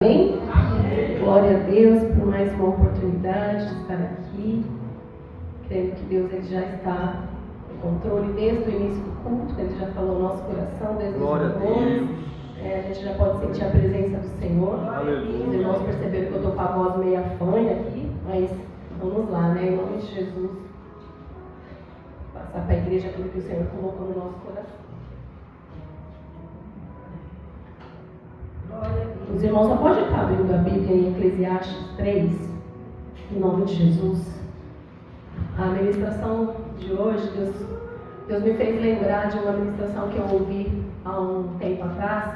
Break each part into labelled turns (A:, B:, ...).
A: Amém? Glória a Deus por mais uma oportunidade de estar aqui. Creio que Deus ele já está no controle desde o início do culto, Ele já falou no nosso coração, desde os louvores. A gente já pode sentir a presença do Senhor. Os irmãos perceberam que eu estou com a voz meio afanha aqui, mas vamos lá, né? Em nome de Jesus, passar para a igreja aquilo que o Senhor colocou no nosso coração. Os irmãos já podem estar abrindo a Bíblia em Eclesiastes 3, em nome de Jesus. A ministração de hoje, Deus me fez lembrar de uma ministração que eu ouvi há um tempo atrás,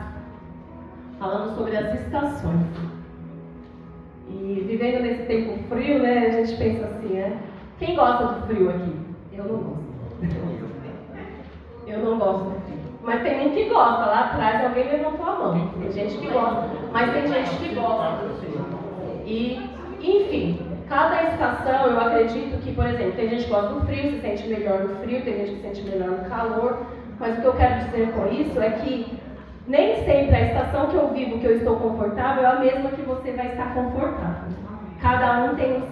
A: falando sobre as estações. E vivendo nesse tempo frio, né, a gente pensa assim, né? Quem gosta do frio aqui? Eu não gosto. Eu não gosto do frio. Mas tem um que gosta, lá atrás alguém levantou a mão. Tem gente que gosta, mas tem gente que gosta do frio. E, enfim, cada estação, eu acredito que, por exemplo, tem gente que gosta do frio, se sente melhor no frio, tem gente que se sente melhor no calor. Mas o que eu quero dizer com isso é que nem sempre a estação que eu vivo, que eu estou confortável, é a mesma que você vai estar confortável. Cada um tem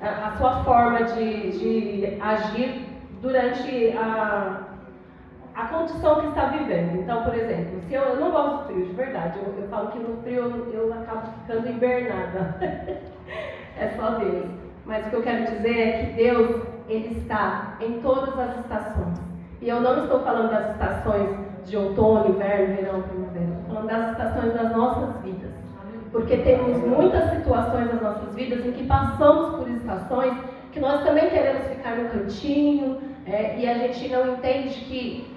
A: a sua forma de agir durante a condição que está vivendo. Então, por exemplo, se eu não gosto do frio, de verdade, eu falo que no frio eu acabo ficando hibernada. É só Deus. Mas o que eu quero dizer é que Deus, Ele está em todas as estações. E eu não estou falando das estações de outono, inverno, verão, primavera. Estou falando das estações das nossas vidas. Porque temos muitas situações nas nossas vidas em que passamos por estações que nós também queremos ficar no cantinho, e a gente não entende que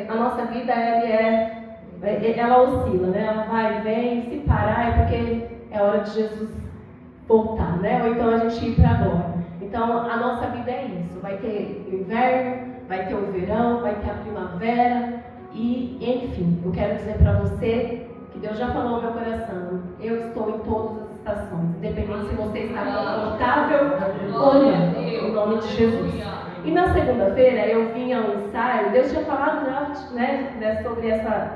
A: a nossa vida ela oscila, né? Ela vai e vem, se parar é porque é hora de Jesus voltar, né? Ou então a gente ir para agora. Então a nossa vida é isso, vai ter o inverno, vai ter o verão, vai ter a primavera e enfim, eu quero dizer para você que Deus já falou no meu coração, eu estou em todas as estações, independente se você está confortável ou não, em nome de Jesus. E na segunda-feira eu vim a um ensaio, Deus tinha falado já, né, sobre essa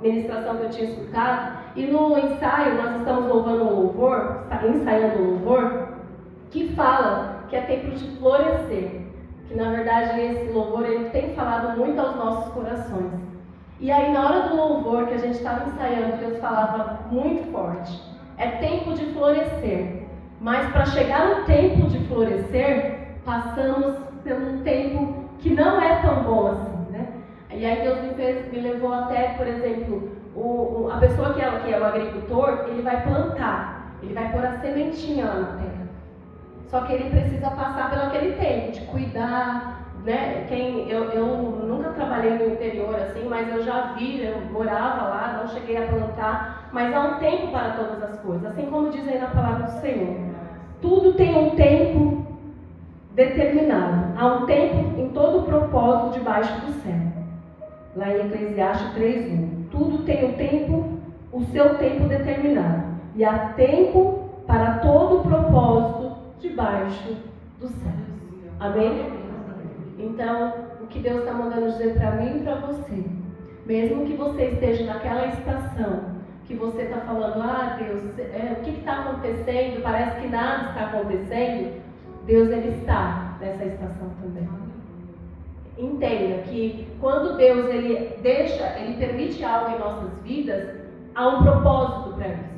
A: ministração que eu tinha escutado, e no ensaio nós estamos louvando um louvor, ensaiando um louvor, que fala que é tempo de florescer, que na verdade esse louvor ele tem falado muito aos nossos corações. E aí na hora do louvor que a gente estava ensaiando, Deus falava muito forte, é tempo de florescer, mas para chegar no tempo de florescer, passamos por um tempo que não é tão bom assim, né? E aí Deus me levou até, por exemplo, a pessoa que é o agricultor, ele vai plantar, ele vai pôr a sementinha lá na terra. Só que ele precisa passar pelo aquele tempo de cuidar, né? Eu nunca trabalhei no interior assim, mas eu já vi, eu morava lá, não cheguei a plantar, mas há um tempo para todas as coisas, assim como diz aí na palavra do Senhor. Tudo tem um tempo determinado, há um tempo em todo o propósito debaixo do céu. Lá em Eclesiastes 3:1. Tudo tem um tempo, o seu tempo determinado, e há tempo para todo o propósito debaixo do céu. Amém? Então, o que Deus está mandando dizer para mim e para você, mesmo que você esteja naquela estação, que você está falando, Deus, o que está acontecendo? Parece que nada está acontecendo. Deus, Ele está nessa estação também. Entenda que quando Deus Ele permite algo em nossas vidas, há um propósito para isso.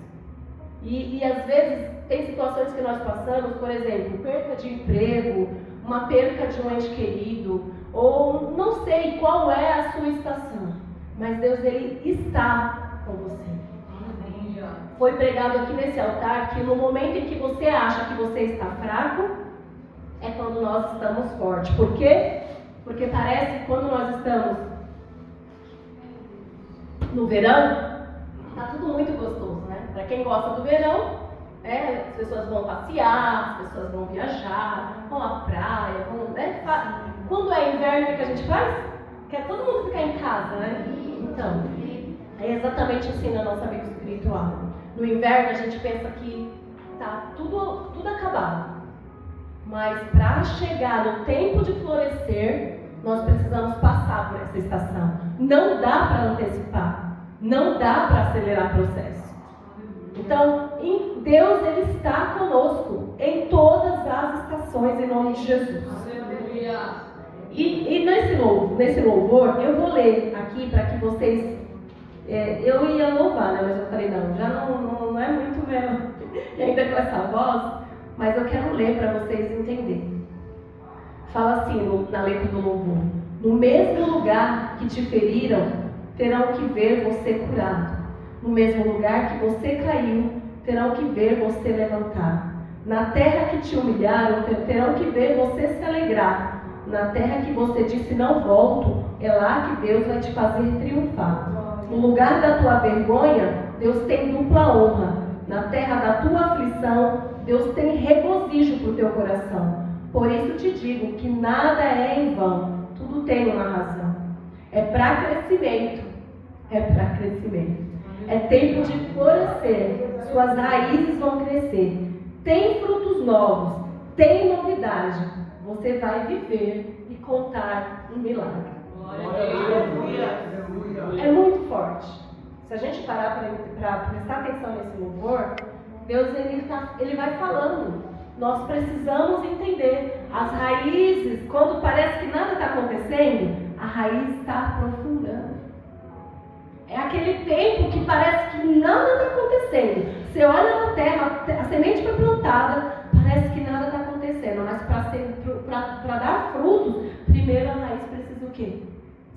A: E às vezes tem situações que nós passamos, por exemplo, perca de emprego, uma perca de um ente querido, ou não sei qual é a sua estação, mas Deus Ele está com você. Foi pregado aqui nesse altar que no momento em que você acha que você está fraco, é quando nós estamos fortes. Por quê? Porque parece que quando nós estamos no verão, está tudo muito gostoso, né? Para quem gosta do verão, as pessoas vão passear, as pessoas vão viajar, vão à praia, Quando é inverno, o que a gente faz? Quer todo mundo ficar em casa, né? Então, é exatamente assim na nossa vida espiritual. No inverno a gente pensa que está tudo acabado. Mas para chegar no tempo de florescer, nós precisamos passar por essa estação. Não dá para antecipar, não dá para acelerar o processo. Então, Deus, Ele está conosco em todas as estações, em nome de Jesus. E nesse louvor, eu vou ler aqui para que vocês... eu ia louvar, né? Mas eu falei, não, já não é muito mesmo. E ainda com essa voz, mas eu quero ler para vocês entenderem. Fala assim na letra do louvor: no mesmo lugar que te feriram, terão que ver você curado. No mesmo lugar que você caiu, terão que ver você levantar. Na terra que te humilharam, terão que ver você se alegrar. Na terra que você disse não volto, é lá que Deus vai te fazer triunfar. No lugar da tua vergonha, Deus tem dupla honra. Na terra da tua aflição, Deus tem regozijo para o teu coração. Por isso te digo que nada é em vão, tudo tem uma razão. É para crescimento, é para crescimento. É tempo de florescer, suas raízes vão crescer. Tem frutos novos, tem novidade. Você vai viver e contar um milagre. É muito forte. Se a gente parar para prestar atenção nesse louvor, Deus ele vai falando. Nós precisamos entender as raízes. Quando parece que nada está acontecendo, a raiz está aprofundando. É aquele tempo que parece que nada está acontecendo. Você olha na terra, a semente foi plantada, parece que nada está acontecendo. Mas para dar frutos, primeiro a raiz precisa o quê?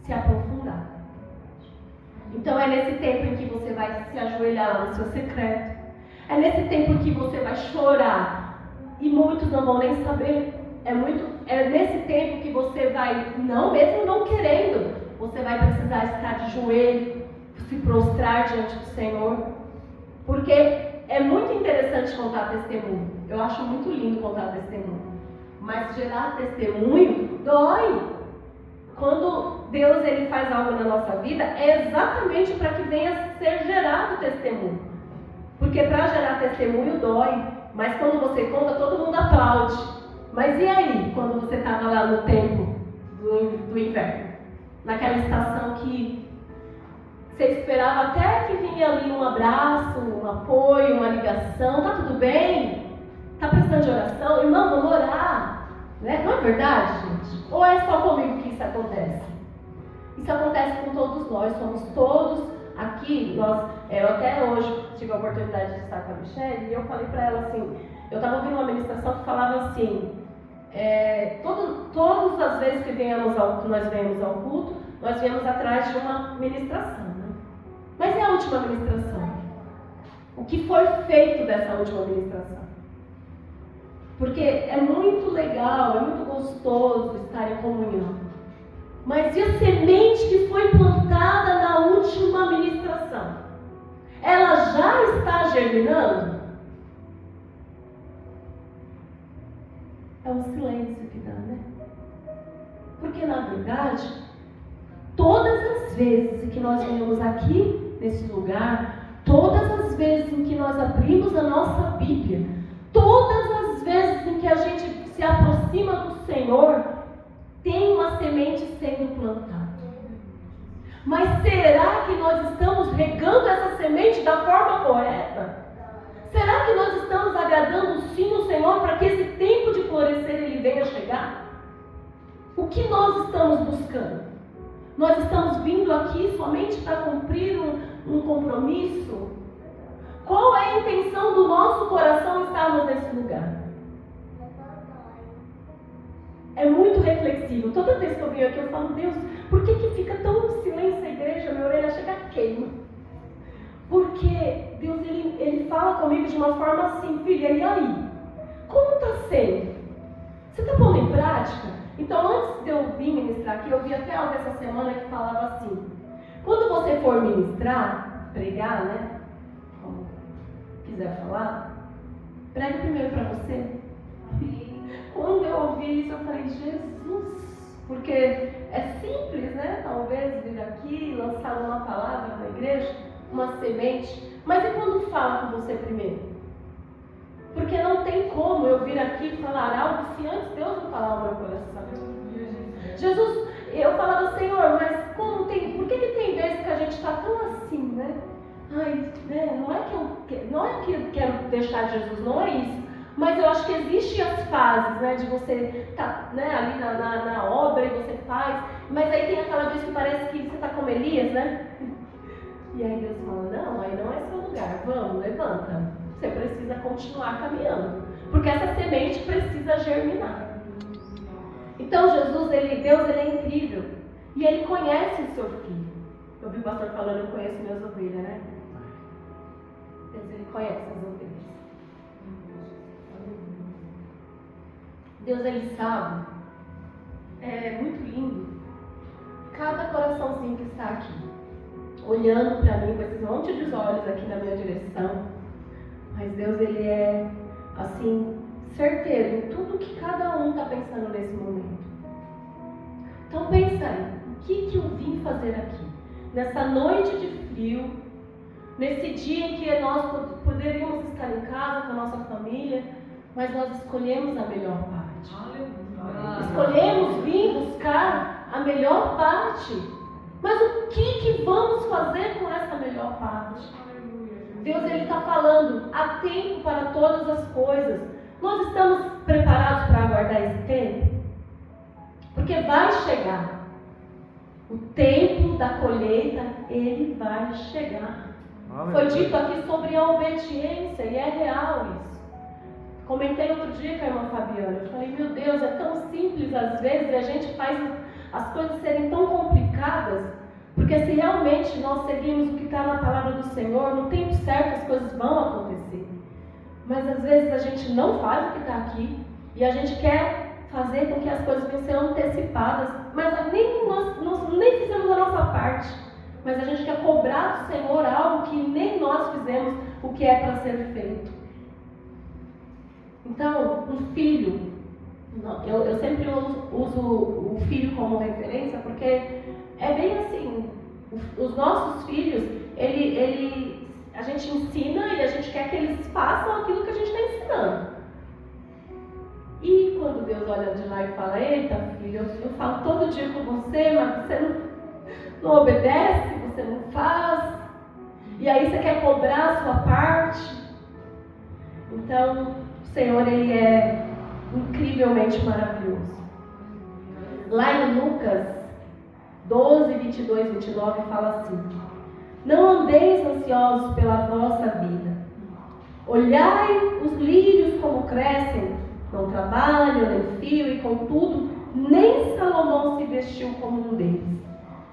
A: Se aprofundar. Então é nesse tempo em que você vai se ajoelhar lá no seu secreto. É nesse tempo em que você vai chorar. E muitos não vão nem saber. É nesse tempo que você vai, mesmo não querendo, você vai precisar estar de joelho, se prostrar diante do Senhor. Porque é muito interessante contar testemunho. Eu acho muito lindo contar testemunho. Mas gerar testemunho dói. Quando Deus ele faz algo na nossa vida, é exatamente para que venha a ser gerado testemunho. Porque para gerar testemunho dói. Mas quando você conta, todo mundo aplaude. Mas e aí, quando você estava lá no tempo do inverno? Naquela estação que você esperava até que vinha ali um abraço, um apoio, uma ligação. Tá tudo bem? Tá precisando de oração? Irmão, vamos orar. Né? Não é verdade, gente? Ou é só comigo que isso acontece? Isso acontece com todos nós. Somos todos aqui. Eu até hoje tive a oportunidade de estar com a Michelle e eu falei para ela assim, eu estava ouvindo uma ministração que falava assim, todas as vezes que nós viemos ao culto, nós viemos atrás de uma ministração. Né? Mas e a última ministração? O que foi feito dessa última ministração? Porque é muito legal, é muito gostoso estar em comunhão. Mas e a semente que foi plantada na última ministração? Ela já está germinando? É um silêncio que dá, né? Porque na verdade, todas as vezes em que nós viemos aqui, nesse lugar, todas as vezes em que nós abrimos a nossa Bíblia, todas as vezes em que a gente se aproxima do Senhor, tem uma semente sendo plantada. Mas será que nós estamos regando essa semente da forma correta? Será que nós estamos agradando sim o Senhor para que esse tempo de florescer ele venha chegar? O que nós estamos buscando? Nós estamos vindo aqui somente para cumprir um compromisso? Qual é a intenção do nosso coração estarmos nesse lugar? É muito reflexivo. Toda vez que eu venho aqui eu falo, Deus, por que fica tão em silêncio a igreja? Minha orelha chega a queima. Porque Deus ele fala comigo de uma forma assim, filha, e aí? Como está sendo? Você está pondo em prática? Então antes de eu vir ministrar aqui, eu vi até algo essa semana que falava assim, quando você for ministrar, pregar, né? Como quiser falar, pregue primeiro para você. Quando eu ouvi isso, eu falei, Jesus, porque é simples, né? Talvez vir aqui, lançar uma palavra na igreja, uma semente, mas e quando fala com você primeiro? Porque não tem como eu vir aqui falar algo se antes Deus não falar o meu coração. Jesus, eu falava, Senhor, mas por que tem vezes que a gente está tão assim, né? Ai, né? Não é que deixar Jesus, não é isso. Mas eu acho que existem as fases, né, de você estar, né, ali na obra e você faz, mas aí tem aquela vez que parece que você está como Elias, né? E aí Deus fala, não, aí não é seu lugar, vamos, levanta. Você precisa continuar caminhando, porque essa semente precisa germinar. Então Deus ele é incrível, e Ele conhece o seu filho. Eu vi o pastor falando, eu conheço minhas ovelhas, né? Deus, Ele conhece as ovelhas. Deus, Ele sabe. É muito lindo. Cada coraçãozinho que está aqui, olhando para mim com esses monte de olhos aqui na minha direção. Mas Deus, Ele é, assim, certeiro em tudo que cada um está pensando nesse momento. Então pensa aí, o que eu vim fazer aqui? Nessa noite de frio, nesse dia em que nós poderíamos estar em casa com a nossa família, mas nós escolhemos a melhor parte. Escolhemos vir buscar a melhor parte. Mas o que vamos fazer com essa melhor parte? Deus, Ele está falando, há tempo para todas as coisas. Nós estamos preparados para aguardar esse tempo? Porque vai chegar. O tempo da colheita, ele vai chegar. Foi dito aqui sobre a obediência, e é real isso. Comentei outro dia com a irmã Fabiana, eu falei, meu Deus, é tão simples às vezes, e a gente faz as coisas serem tão complicadas, porque se realmente nós seguirmos o que está na palavra do Senhor, no tempo certo as coisas vão acontecer. Mas às vezes a gente não faz o que está aqui, e a gente quer fazer com que as coisas venham ser antecipadas, mas nós nem fizemos a nossa parte. Mas a gente quer cobrar do Senhor algo que nem nós fizemos o que é para ser feito. Então, um filho, eu sempre uso o filho como referência, porque é bem assim, os nossos filhos, a gente ensina e a gente quer que eles façam aquilo que a gente está ensinando. E quando Deus olha de lá e fala, eita filho, eu falo todo dia com você, mas você não obedece, você não faz, e aí você quer cobrar a sua parte. Então, o Senhor, Ele é incrivelmente maravilhoso. Lá em Lucas 12, 22, 29, fala assim, não andeis ansiosos pela vossa vida. Olhai os lírios como crescem, não trabalham, nem fiam, e contudo, nem Salomão se vestiu como um deles.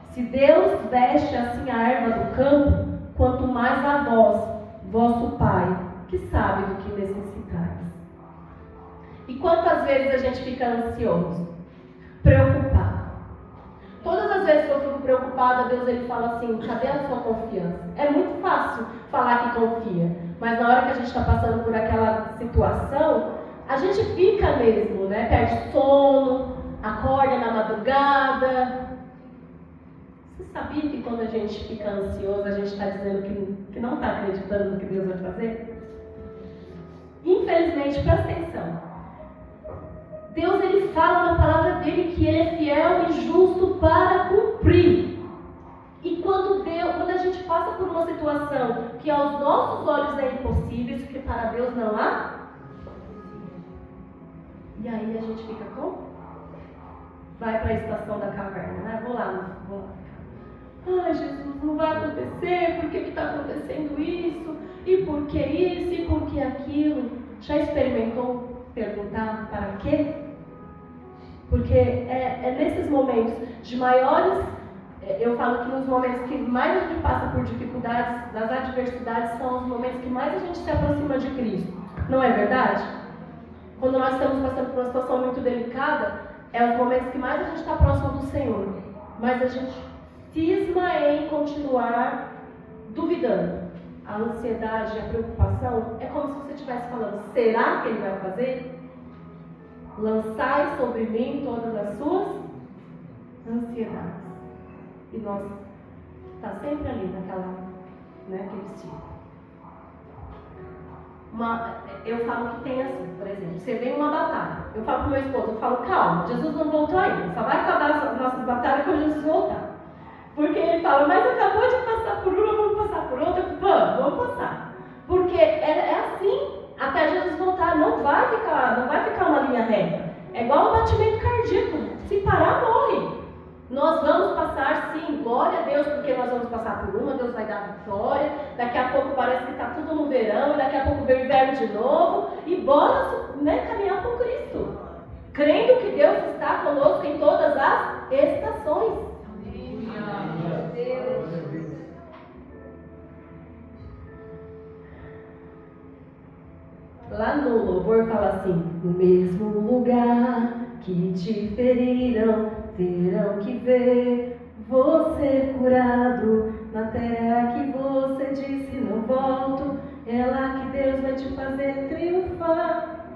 A: Se Deus veste assim a erva do campo, quanto mais a vós, vosso Pai, que sabe do que necessitais. E quantas vezes a gente fica ansioso, preocupado? Todas as vezes que eu fico preocupada, Deus ele fala assim, cadê a sua confiança? É muito fácil falar que confia, mas na hora que a gente está passando por aquela situação, a gente fica mesmo, né? Perde sono, acorda na madrugada. Você sabia que quando a gente fica ansioso, a gente está dizendo que não está acreditando no que Deus vai fazer? Infelizmente, presta atenção. Deus ele fala na palavra dele que ele é fiel e justo para cumprir. E quando a gente passa por uma situação que aos nossos olhos é impossível, porque para Deus não há, e aí a gente fica como? Vai para a estação da caverna, né? Vou lá. Ai, Jesus, não vai acontecer, por que está acontecendo isso? E por que isso? E por que aquilo? Já experimentou perguntar para quê? Porque é nesses momentos de maiores, eu falo que nos momentos que mais a gente passa por dificuldades, das adversidades, são os momentos que mais a gente se aproxima de Cristo. Não é verdade? Quando nós estamos passando por uma situação muito delicada, é os momentos que mais a gente está próximo do Senhor. Mas a gente cisma em continuar duvidando. A ansiedade, a preocupação, é como se você estivesse falando, será que Ele vai fazer? Lançai sobre mim todas as suas ansiedades. E nós está sempre ali naquele ciclo. Eu falo que tem assim, por exemplo, você vem uma batalha, eu falo para o meu esposo, eu falo, calma, Jesus não voltou ainda, só vai acabar as nossas batalhas quando Jesus voltar. Porque ele fala, mas acabou de passar por uma, vamos passar por outra, vamos passar. Porque é assim, até Jesus voltar. Não vai ficar uma linha reta. É igual um batimento cardíaco. Se parar, morre. Nós vamos passar, sim, glória a Deus, porque nós vamos passar por uma, Deus vai dar vitória. Daqui a pouco parece que está tudo no verão, e daqui a pouco vem o inverno de novo. E bora, caminhar com Cristo, crendo que Deus está conosco em todas as estações. Lá no louvor fala assim: no mesmo lugar que te feriram, terão que ver você curado. Na terra que você disse não volto, é lá que Deus vai te fazer triunfar.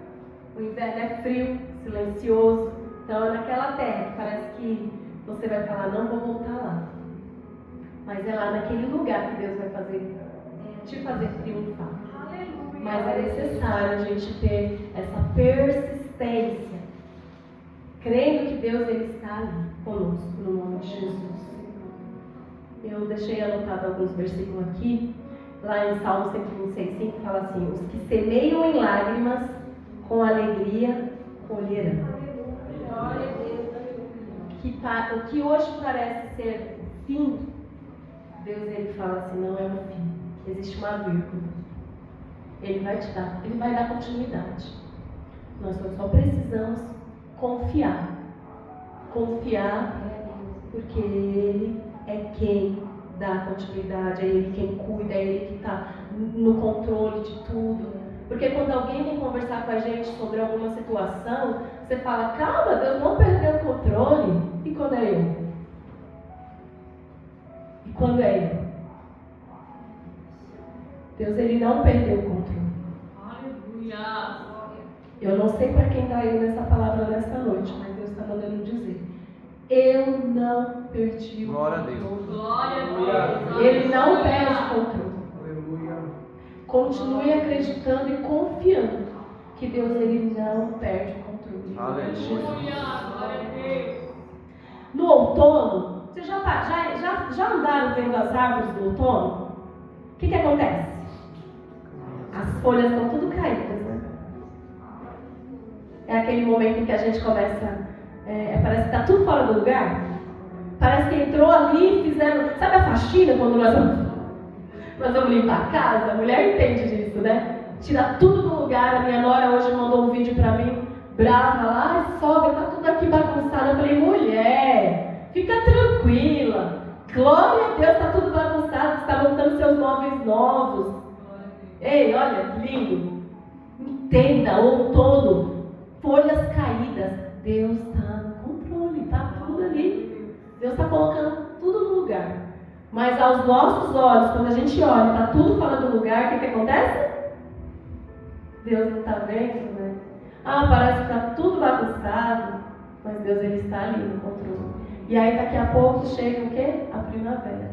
A: O inverno é frio, silencioso. Então é naquela terra que parece que você vai falar: não vou voltar lá. Mas é lá naquele lugar que Deus vai te fazer triunfar. Mas é necessário a gente ter essa persistência, crendo que Deus ele está ali conosco, no nome de Jesus. Eu deixei anotado alguns versículos aqui. Lá em Salmo 126:5 fala assim: os que semeiam em lágrimas, com alegria colherão. O que hoje parece ser o fim, Deus ele fala assim: não é o fim, existe uma vírgula. Ele vai dar continuidade. Nós só precisamos confiar. Confiar, porque Ele é quem dá continuidade, é Ele quem cuida, é Ele que está no controle de tudo. Porque quando alguém vem conversar com a gente sobre alguma situação, você fala: calma, Deus não perdeu o controle. E quando é eu? E quando é eu? Deus ele não perdeu o controle. Aleluia! Eu não sei para quem está indo essa palavra nessa noite, mas Deus está mandando dizer: eu não perdi o controle. Glória a Deus! Ele não perde o controle. Aleluia! Continue acreditando e confiando que Deus ele não perde o controle. Aleluia! Glória a Deus! No outono, vocês já andaram vendo as árvores do outono? O que acontece? As folhas estão tudo caídas, né? É aquele momento em que a gente começa, parece que está tudo fora do lugar. Parece que entrou ali e fizeram, sabe a faxina quando nós vamos limpar a casa? A mulher entende disso, né? Tira tudo do lugar. A minha nora hoje mandou um vídeo pra mim, brava lá: ai sogra, tá tudo aqui bagunçado. Eu falei: mulher, fica tranquila, glória a Deus, tá tudo bagunçado, você está montando seus móveis novos. Ei, olha que lindo. Entenda, outono, folhas caídas. Deus está no controle, está tudo ali. Deus está colocando tudo no lugar. Mas aos nossos olhos, quando a gente olha, está tudo fora do lugar, o que acontece? Deus não está vendo, né? Parece que está tudo bagunçado, mas Deus ele está ali no controle. E aí daqui a pouco chega o quê? A primavera.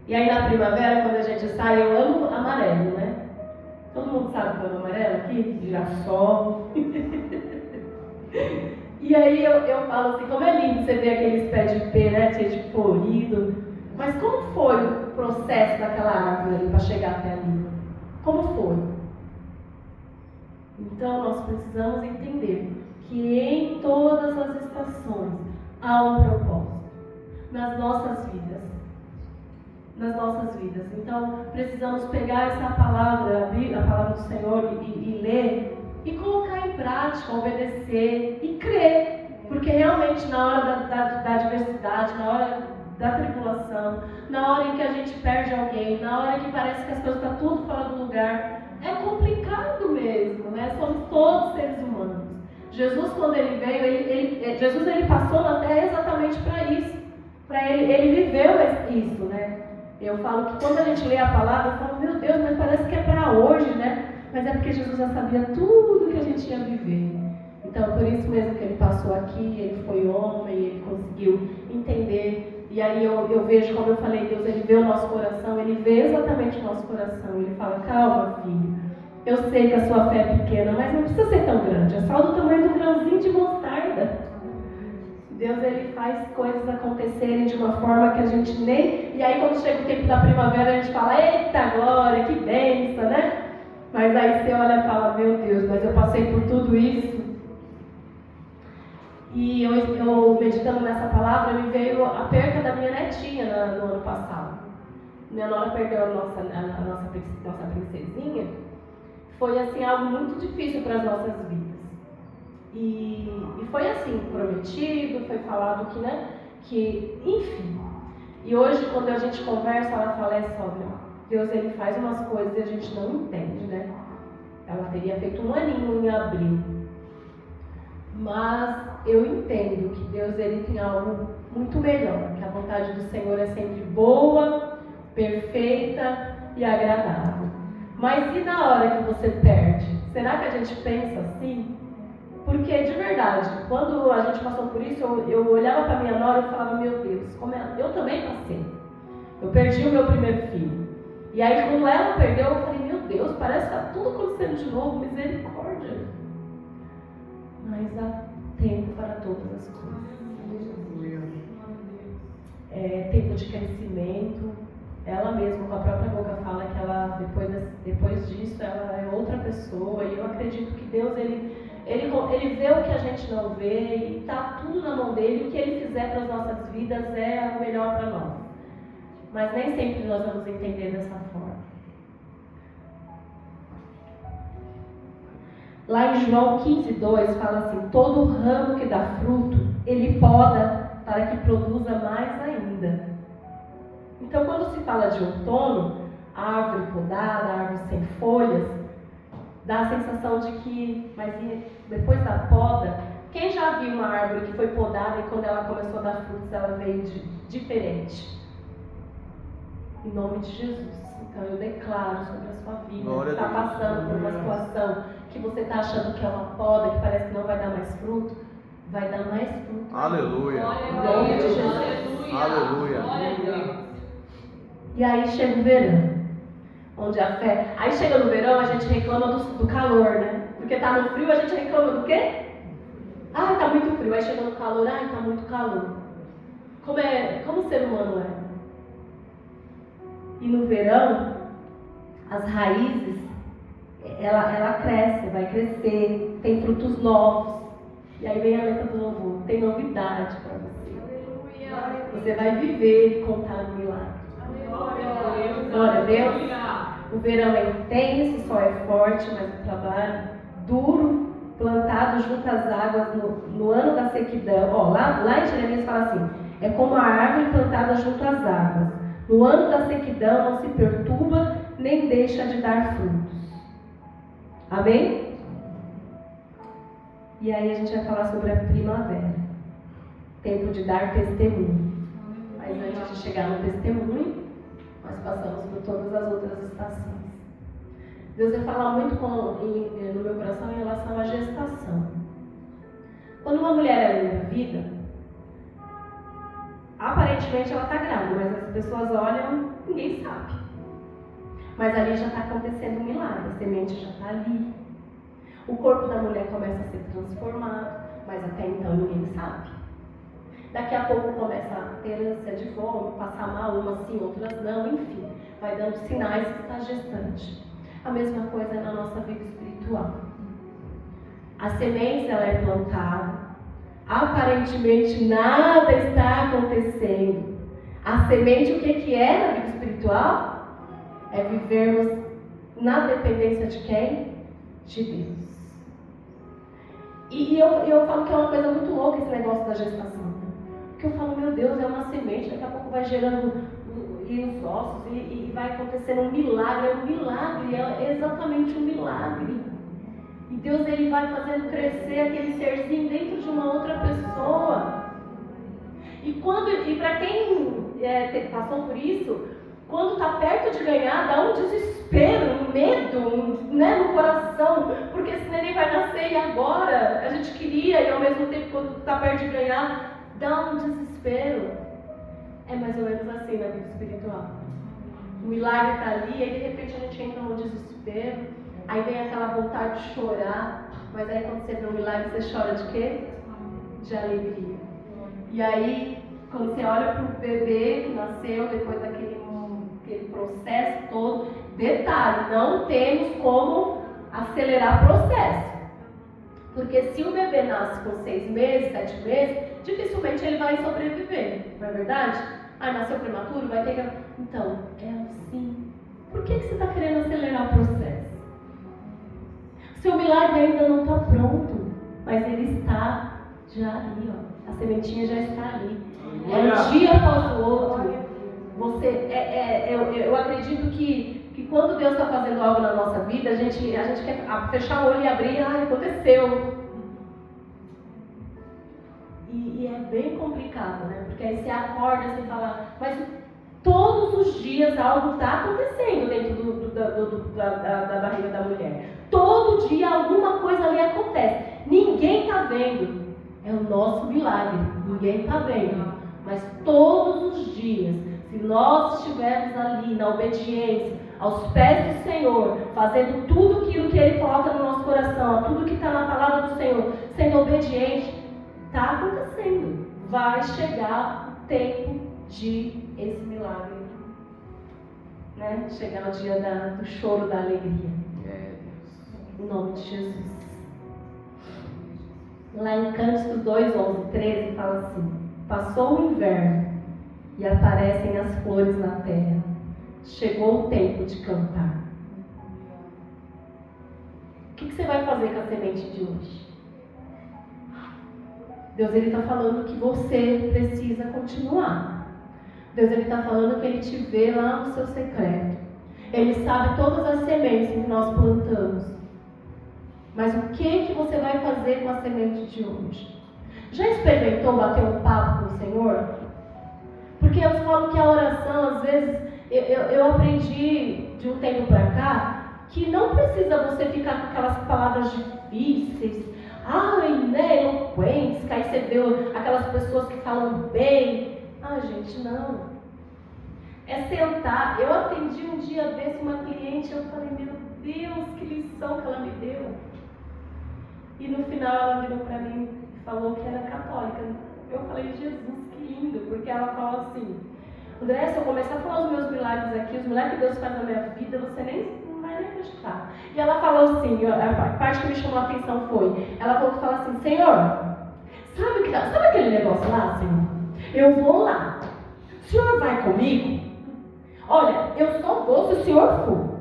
A: E aí na primavera, quando a gente sai, eu amo amarelo, né? Todo mundo sabe que eu amo amarelo aqui? Girassol. E aí eu falo assim: como é lindo você ver aqueles pés de pé, né? Cheio de florido. Mas como foi o processo daquela árvore para chegar até ali? Como foi? Então nós precisamos entender que em todas as estações há um propósito nas nossas vidas. Então precisamos pegar essa palavra, a palavra do Senhor e ler e colocar em prática, obedecer e crer, porque realmente na hora da adversidade, na hora da tribulação, na hora em que a gente perde alguém, na hora que parece que as coisas estão tudo fora do lugar, é complicado mesmo, né? Somos todos seres humanos. Jesus, quando ele veio, Jesus ele passou na terra exatamente para isso, ele viveu isso, né? Eu falo que quando a gente lê a palavra, eu falo: meu Deus, mas parece que é para hoje, né? Mas é porque Jesus já sabia tudo que a gente ia viver. Então, por isso mesmo que ele passou aqui, ele foi homem, ele conseguiu entender. E aí eu vejo, como eu falei, Deus ele vê o nosso coração, ele vê exatamente o nosso coração. Ele fala: calma, filho, eu sei que a sua fé é pequena, mas não precisa ser tão grande, é só do tamanho do grãozinho de mostarda. Deus ele faz coisas acontecerem de uma forma que a gente nem... E aí quando chega o tempo da primavera a gente fala: eita glória, que bênção, né? Mas Mas aí você olha e fala, meu Deus, mas eu passei por tudo isso. E eu meditando nessa palavra, me veio a perca da minha netinha no ano passado. Minha nora perdeu a nossa princesinha. Foi assim, algo muito difícil para as nossas vidas. E foi assim, prometido, foi falado que, né, que, enfim. E hoje, quando a gente conversa, ela fala, sogra, Deus ele faz umas coisas e a gente não entende, né? Ela teria feito 1 aninho em abril. Mas eu entendo que Deus ele tem algo muito melhor, que a vontade do Senhor é sempre boa, perfeita e agradável. Mas e na hora que você perde? Será que a gente pensa assim? Porque, de verdade, quando a gente passou por isso, eu olhava para minha nora e falava, meu Deus, como eu também passei. Eu perdi o meu primeiro filho. E aí, quando ela perdeu, eu falei, meu Deus, parece que está tudo acontecendo de novo, misericórdia. Mas há tempo para todas as coisas. Tempo de crescimento. Ela mesma, com a própria boca, fala que ela, depois disso, ela é outra pessoa. E eu acredito que Deus, ele vê o que a gente não vê e está tudo na mão dele. O que ele fizer para as nossas vidas é o melhor para nós. Mas nem sempre nós vamos entender dessa forma. Lá em João 15:2 fala assim, todo ramo que dá fruto, ele poda para que produza mais ainda. Então, quando se fala de outono, árvore podada, árvore sem folhas, dá a sensação de que, mas depois da poda, quem já viu uma árvore que foi podada e quando ela começou a dar frutos, ela veio diferente? Em nome de Jesus. Então eu declaro sobre a sua vida, que está passando por uma situação que você está achando que é uma poda, que parece que não vai dar mais fruto, vai dar mais fruto.
B: Aleluia.
A: Em nome de Jesus.
B: Aleluia.
A: E aí chega o verão, onde a fé... Aí chega no verão, a gente reclama do calor, né? Porque tá no frio, a gente reclama do quê? Ai, tá muito frio. Aí chega no calor, ai, tá muito calor. Como o ser humano é. E no verão, as raízes, ela cresce, vai crescer, tem frutos novos. E aí vem a letra do louvor, tem novidade para você. Você vai viver e contar o milagre. Glória a Deus. O verão é intenso, o sol é forte, mas o trabalho duro, plantado junto às águas no ano da sequidão. Lá em Jeremias fala assim, é como a árvore plantada junto às águas. No ano da sequidão não se perturba, nem deixa de dar frutos. Amém? E aí a gente vai falar sobre a primavera. Tempo de dar testemunho. Mas antes de chegar no testemunho, nós passamos por todas as outras estações. Deus vai falar muito no meu coração em relação à gestação. Quando uma mulher é engravida, aparentemente ela está grávida, mas as pessoas olham, ninguém sabe. Mas ali já está acontecendo um milagre, a semente já está ali. O corpo da mulher começa a ser transformado, mas até então ninguém sabe. Daqui a pouco começa a ter ânsia de fome, passar mal, umas sim, outras não, enfim. Vai dando sinais que está gestante. A mesma coisa é na nossa vida espiritual. A semente ela é plantada. Aparentemente nada está acontecendo. A semente, o que é na vida espiritual? É vivermos na dependência de quem? De Deus. E eu falo que é uma coisa muito louca esse negócio da gestação. Porque eu falo, meu Deus, é uma semente, daqui a pouco vai gerando os ossos e vai acontecendo um milagre. É um milagre, é exatamente um milagre. E Deus ele vai fazendo crescer aquele serzinho dentro de uma outra pessoa. E para quem passou por isso, quando está perto de ganhar, dá um desespero, um medo, no coração. Porque esse neném vai nascer e agora a gente queria, e ao mesmo tempo quando está perto de ganhar, dá um desespero. É mais ou menos assim na vida espiritual. O milagre está ali, aí de repente a gente entra no desespero. Aí vem aquela vontade de chorar, mas aí quando você vê um milagre, você chora de quê? De alegria. E aí, quando você olha para o bebê que nasceu depois daquele processo todo, detalhe, não temos como acelerar o processo. Porque se o bebê nasce com 6 meses, 7 meses, dificilmente ele vai sobreviver, não é verdade? Ah, nasceu prematuro, vai ter que... Então, é assim. Por que você está querendo acelerar o processo? Seu milagre ainda não está pronto, mas ele está já ali, ó. A sementinha já está ali. É um dia após o outro. Eu acredito que quando Deus está fazendo algo na nossa vida, a gente quer fechar o olho e abrir, aconteceu. E é bem complicado, né? Porque aí você acorda e você fala, mas todos os dias algo está acontecendo dentro da barriga da mulher. Todo dia alguma coisa ali acontece. Ninguém está vendo. É o nosso milagre. Ninguém está vendo. Mas todos os dias, se nós estivermos ali na obediência, aos pés do Senhor, fazendo tudo aquilo que Ele coloca no nosso coração, tudo que está na palavra do Senhor, sendo obediente, está acontecendo. Vai chegar o tempo de esse milagre, né? Chegar o dia do choro, da alegria. Em nome de Jesus. Lá em Cânticos 2, 11, 13, fala assim: passou o inverno e aparecem as flores na terra. Chegou o tempo de cantar. O que você vai fazer com a semente de hoje? Deus está falando que você precisa continuar. Deus está falando que Ele te vê lá no seu secreto. Ele sabe todas as sementes que nós plantamos. Mas o que você vai fazer com a semente de hoje? Já experimentou bater um papo com o Senhor? Porque eu falo que a oração, às vezes, eu aprendi de um tempo para cá, que não precisa você ficar com aquelas palavras difíceis, né, eloquentes, que aí você vê aquelas pessoas que falam bem. Gente, não. É sentar. Eu atendi um dia desse uma cliente, eu falei, meu Deus, que lição que ela me deu. E no final ela virou para mim e falou que era católica. Eu falei, Jesus, que lindo, porque ela falou assim: André, se eu começar a falar os meus milagres aqui, os milagres que Deus faz na minha vida, você não vai nem acreditar. E ela falou assim, a parte que me chamou a atenção foi, ela falou que fala assim: Senhor, sabe aquele negócio lá, Senhor? Eu vou lá. O Senhor vai comigo? Olha, eu só vou se o Senhor for.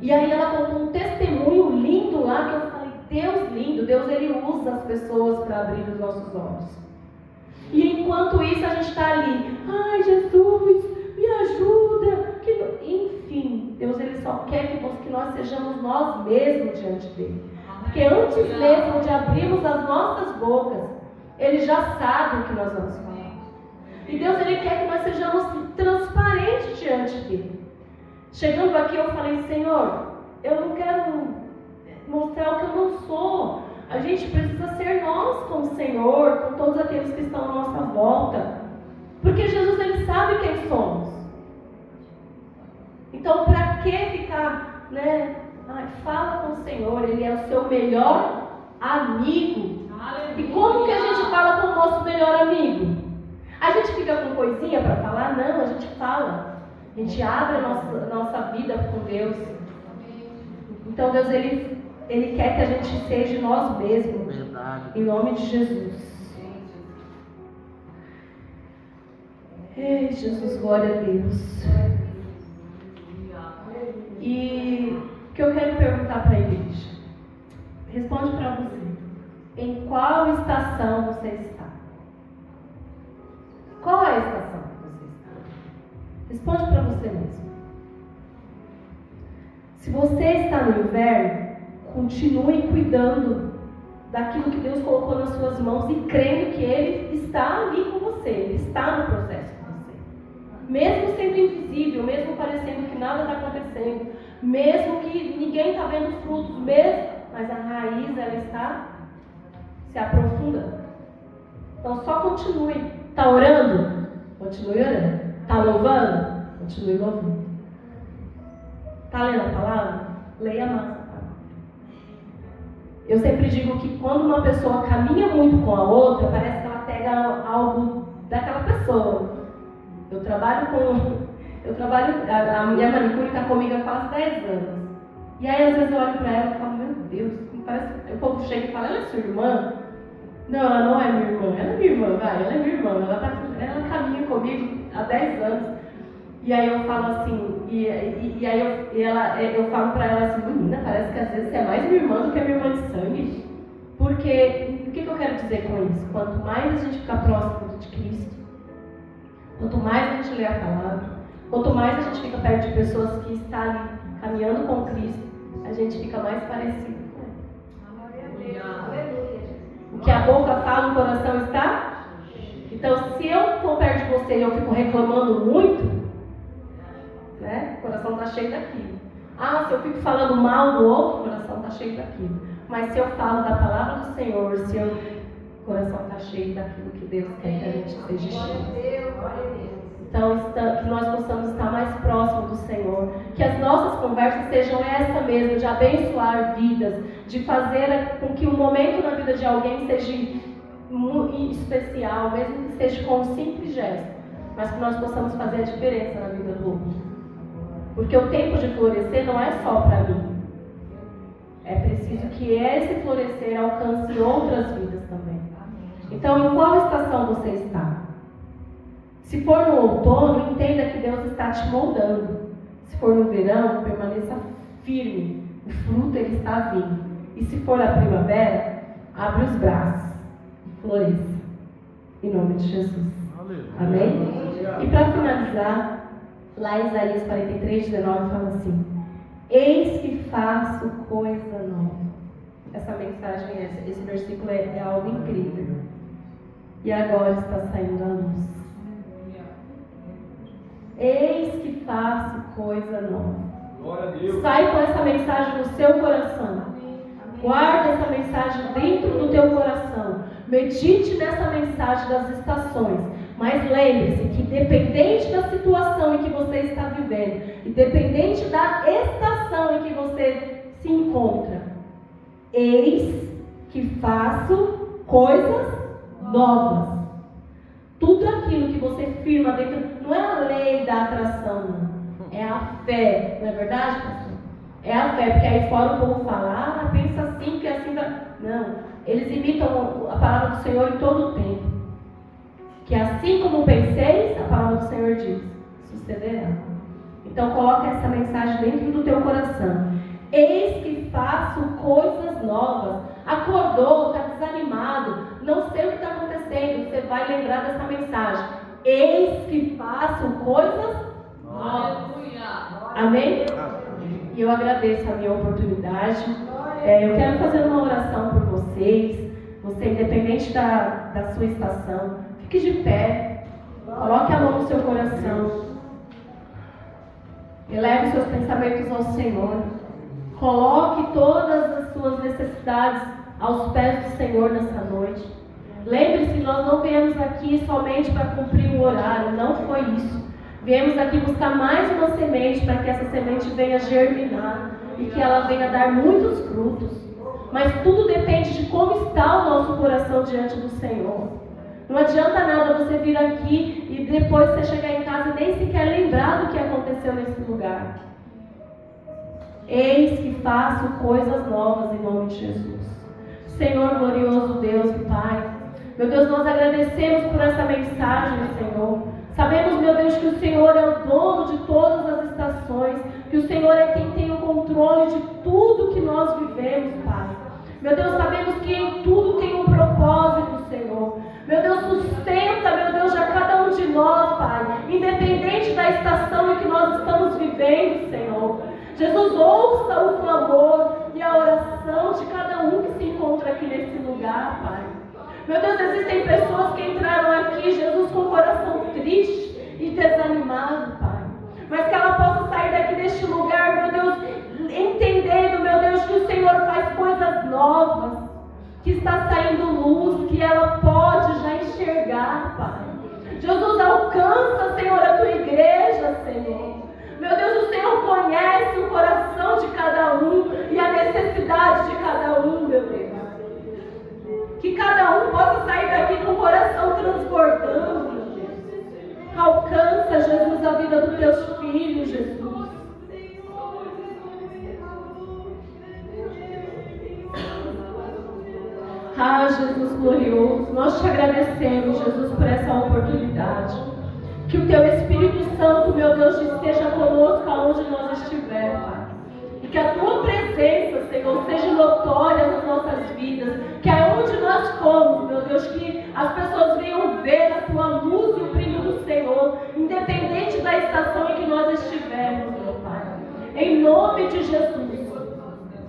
A: E aí ela contou um testemunho lindo lá, que eu falei, Deus lindo, Deus Ele usa as pessoas para abrir os nossos olhos. E enquanto isso a gente está ali, ai Jesus, me ajuda. Enfim, Deus Ele só quer que nós sejamos nós mesmos diante dEle. Porque antes mesmo de abrirmos as nossas bocas, Ele já sabe o que nós vamos falar. E Deus Ele quer que nós sejamos transparentes diante dEle. Chegando aqui eu falei, Senhor, eu não quero mostrar o que eu não sou. A gente precisa ser nós com o Senhor, com todos aqueles que estão à nossa volta. Porque Jesus, Ele sabe quem somos. Então, para que ficar, né? Fala com o Senhor, Ele é o seu melhor amigo. E como que a gente fala com o nosso melhor amigo? A gente fica com coisinha para falar? Não, a gente fala. A gente abre a nossa vida com Deus. Então, Deus, Ele quer que a gente seja nós mesmos.
B: Verdade.
A: Em nome de Jesus. Ei, Jesus, glória a Deus. E o que eu quero perguntar para a igreja? Responde para você. Em qual estação você está? Qual é a estação que você está? Responde para você mesmo. Se você está no inverno, continue cuidando daquilo que Deus colocou nas suas mãos e crendo que Ele está ali com você, Ele está no processo com você. Mesmo sendo invisível, mesmo parecendo que nada está acontecendo, mesmo que ninguém está vendo frutos, mas a raiz ela está se aprofundando. Então só continue. Está orando? Continue orando. Está louvando? Continue louvando. Está lendo a palavra? Leia mais a palavra. Eu sempre digo que quando uma pessoa caminha muito com a outra, parece que ela pega algo daquela pessoa. A minha manicure está comigo há quase 10 anos. E aí às vezes eu olho para ela e falo, meu Deus, parece... o povo chega e fala, ela é sua irmã? Não, ela não é minha irmã, ela é minha irmã, vai, ela é minha irmã, ela caminha comigo há 10 anos. E aí eu falo assim, eu falo pra ela assim, menina, parece que às vezes você é mais minha irmã do que a minha irmã de sangue. Porque, o que eu quero dizer com isso? Quanto mais a gente ficar próximo de Cristo, quanto mais a gente lê a palavra, quanto mais a gente fica perto de pessoas que estão ali caminhando com Cristo, a gente fica mais parecido com Ele. O que a boca fala, o coração está? Então, se eu estou perto de você e eu fico reclamando muito, né? O coração está cheio daquilo. Ah, se eu fico falando mal do outro, o coração está cheio daquilo. Mas se eu falo da palavra do Senhor, o coração está cheio daquilo que Deus quer que a gente seja cheio. Então, que nós possamos estar mais próximos do Senhor. Que as nossas conversas sejam essa mesmo, de abençoar vidas, de fazer com que um momento na vida de alguém seja especial, mesmo que seja com um simples gesto, mas que nós possamos fazer a diferença na vida do outro. Porque o tempo de florescer não é só para mim. É preciso que esse florescer alcance outras vidas também. Então, em qual estação você está? Se for no outono, entenda que Deus está te moldando. Se for no verão, permaneça firme. O fruto ele está vindo. E se for a primavera, abre os braços e floresça. Em nome de Jesus. Amém? E para finalizar, lá em Isaías 43:19 fala assim: eis que faço coisa nova. Essa mensagem, esse versículo é algo incrível. E agora está saindo a luz. Eis que faço coisa nova.
B: Glória a Deus.
A: Sai com essa mensagem no seu coração. Guarda essa mensagem dentro do teu coração. Medite nessa mensagem das estações. Mas lembre-se que independente da situação em que você está vivendo, independente da estação em que você se encontra, eis que faço coisas novas. Tudo aquilo que você firma dentro, não é a lei da atração, não. É a fé, não é verdade, pastor? É a fé, porque aí fora o povo fala, pensa assim, porque assim vai. Não, eles imitam a palavra do Senhor em todo o tempo. Que assim como penseis, a palavra do Senhor diz, sucederá. Então coloca essa mensagem dentro do teu coração. Eis que faço coisas novas. Acordou, está desanimado, não sei o que está acontecendo, você vai lembrar dessa mensagem. Eis que faço coisas novas. Amém? E eu agradeço a minha oportunidade. Eu quero fazer uma oração por vocês. Você, independente da sua estação, fique de pé. Coloque a mão no seu coração. Eleve seus pensamentos ao Senhor. Coloque todas as suas necessidades aos pés do Senhor nessa noite. Lembre-se, nós não viemos aqui somente para cumprir um horário. Não foi isso. Viemos aqui buscar mais uma semente para que essa semente venha germinar e que ela venha dar muitos frutos. Mas tudo depende de como está o nosso coração diante do Senhor. Não adianta nada você vir aqui e depois você chegar em casa e nem sequer lembrar do que aconteceu nesse lugar. Eis que faço coisas novas em nome de Jesus. Senhor glorioso Deus e Pai, meu Deus, nós agradecemos por essa mensagem, Senhor. Sabemos, meu Deus, que o Senhor é o dono de todas as estações, que o Senhor é quem tem o controle de tudo que nós vivemos, Pai. Meu Deus, sabemos que em tudo tem um propósito, Senhor. Meu Deus, sustenta, meu Deus, a cada um de nós, Pai, independente da estação em que nós estamos vivendo, Senhor. Jesus, ouça o clamor e a oração de cada um que se encontra aqui nesse lugar, Pai. Meu Deus, existem pessoas que entraram aqui, Jesus, com o coração triste e desanimado, Pai. Mas que ela possa sair daqui deste lugar, meu Deus, entendendo, meu Deus, que o Senhor faz coisas novas, que está saindo luz, que ela pode já enxergar, Pai. Jesus, alcança, Senhor, a tua igreja, Senhor. Meu Deus, o Senhor conhece o coração de cada um e a necessidade de cada um, meu Deus. Que cada um possa sair daqui com o coração transbordando, meu Deus. Alcança, Jesus, a vida dos teus filhos, Jesus. Jesus glorioso, nós te agradecemos, Jesus, por essa oportunidade. Que o teu Espírito Santo, meu Deus, esteja conosco aonde nós estivermos, Pai. E que a tua presença, Senhor, seja notória nas nossas vidas. Que aonde nós formos, meu Deus, que as pessoas venham ver a tua luz e o brilho do Senhor, independente da estação em que nós estivermos, meu Pai. Em nome de Jesus,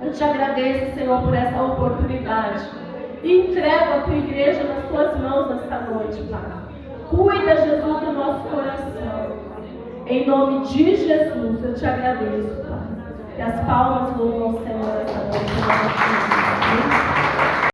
A: eu te agradeço, Senhor, por essa oportunidade. E entrego a tua igreja nas tuas mãos nesta noite, Pai. Cuida, Jesus, do nosso coração. Em nome de Jesus, eu te agradeço, Pai. Que as palmas louvam o Senhor esta noite.